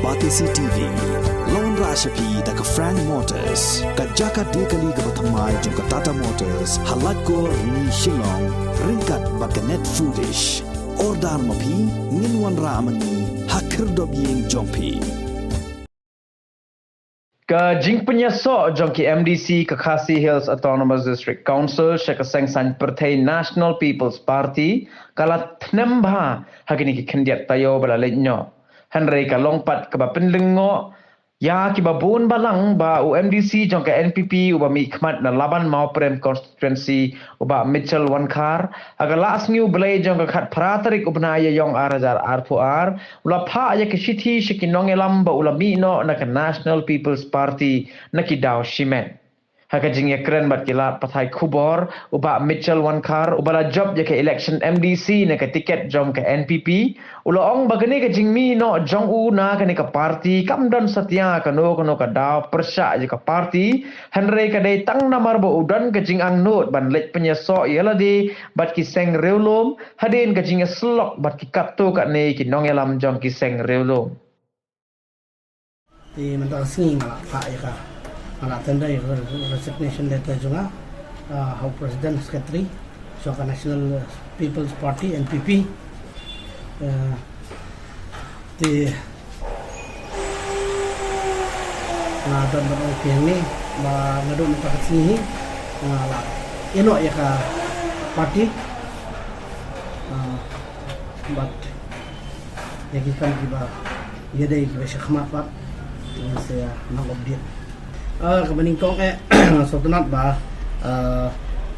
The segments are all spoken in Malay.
Batisi TV, Lone Rashapi da ka Frank Motors, ka Jaka Dekali ka Bathamai jong ka Tata Motors, Halatko ni Shillong, Ringkat ba ka Net Foodish, Ordar Mapi, Ninwan Ramani, Hakir Dobyeng Jongpi. Ka jing penyasok jong ki MDC ke Khasi Hills Autonomous District Council syaka sengsan pertai National People's Party kala tnembha hagini ki kendiat tayo bala lenyo Henry ka longpat ke ba penlengo ya ki ba bun balang ba UMDC jong ka NPP uba mi khmat na laban mau prem constituency uba Mitchell Wankar aga last new belay jong ka khat pratarik ubna ya yong arajar R4R ula pha ya ki shithi shikinong elam ba ula mi no na ka National People's Party na ki daw shimen haka jing ya keren bat kilat pathai khubor uba Mitchell Wankar ubala job ya ka election MDC na ka tiket jom ka NPP ula ong bagani ka jing mi no jong u na ka ni ka party kamdan satya ka no ka daw persya ya ka party Henry ka dai tang namar ba udan ka jing ang not ban lek penyesok yala di bat ki seng reulom hadin ka jing slok bat ki kapto ka ne ki nong elam jong ki seng reulom di mentang singi malak pak ya ka malak tendai resignation letter juga How President Secretary Syaka National People's Party NPP di ngadon berang piang ni ba ngadon pakat sini lah ino ya ka party but ya kita kiba ya dai kiba syakmat pak saya nak update kebening kong sotenat ba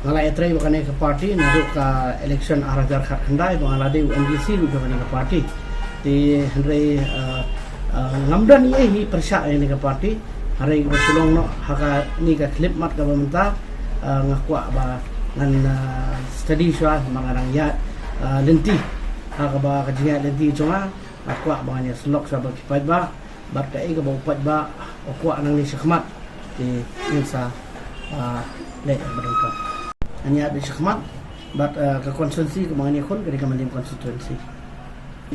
ngalai etrai bakane ke party naduk ka election arajar khat khandai ba ngalade UNDC lu bakane ke party di Henry ngamdan ye hi persya ni ke party hari bersulong no haka ni ka clip mat ka bamenta ngakwa ba ngan study swa mangarang ya lenti haka ba ka jinga lenti cuma akwa ba nya slok sa ba kipai ba bat ka ga ba upat ba akwa nang ni syakmat di insa le badangka hanya di syakmat bat ke konstituensi ke mangani kon ke mandim konstituensi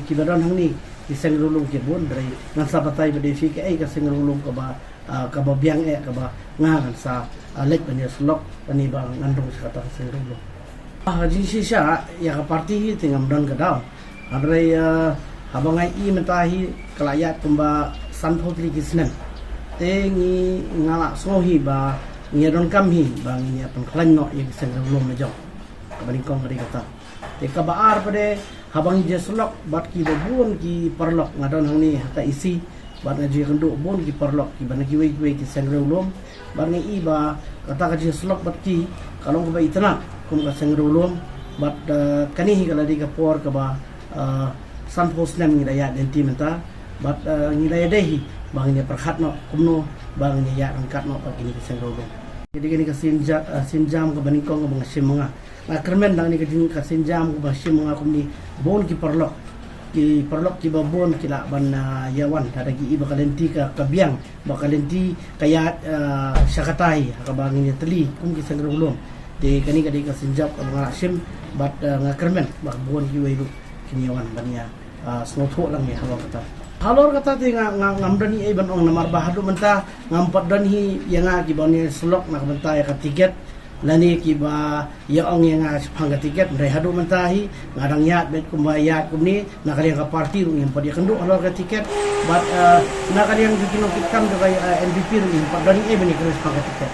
kibadan hang ni di sengrulung ke bon dari ngan sabatai bade fi ke ka sengrulung ke ba ka ba biang ke ba ngan sa lek banya slok ani ba ngandung kata sengrulung haji sisa ya ka parti tingam dan ke daw adrai abangai I mentahi kelayat pemba sanpotri kisnen tengi ngala sohi ba ngedon kamhi ba ngia pengklan no yang sengrulung mejo kabaringkong kari kata te kabaar pade habang je slok bat ki bobun ki perlok ngadon hang ni hata isi bat ngaji kenduk bon ki perlok ki bana ki we ki sengrulung bat ni I ba kata ka je slok bat ki kalong ba itna kum ka sengrulung bat kani kala di ka por ka ba sanpos nem ngi daya denti menta bat ngi daya dehi bangnya perkhat no kumno bangnya ya angkat no pagi ni sengrulung jadi kini sinjam ke baningkong ke bangasim mga na kermen dang ni ka sinjam ke basim mga kumni bon ki perlok ki babon ki la ban yawan ada ki iba kalenti ka kabiang bakalenti kaya syakatai ka bangnya teli kum ki sengrulung di kani ka sinjam ke bangasim bat ngakermen bak bon ki wailu kini yawan banya snotho lang ni halor kata ti ngamdani ban ong namar bahadu menta ngampat dan hi yang ki bani slok nak menta ya tiket lani ki ba ya ong yang phanga tiket ndai hadu menta hi ngadang yat bet kumbayat kumni nak yang ka party rung yang padi kendu halor ka tiket bat nak yang dikinokitkan ke NPP rung empat dan bani keris phanga tiket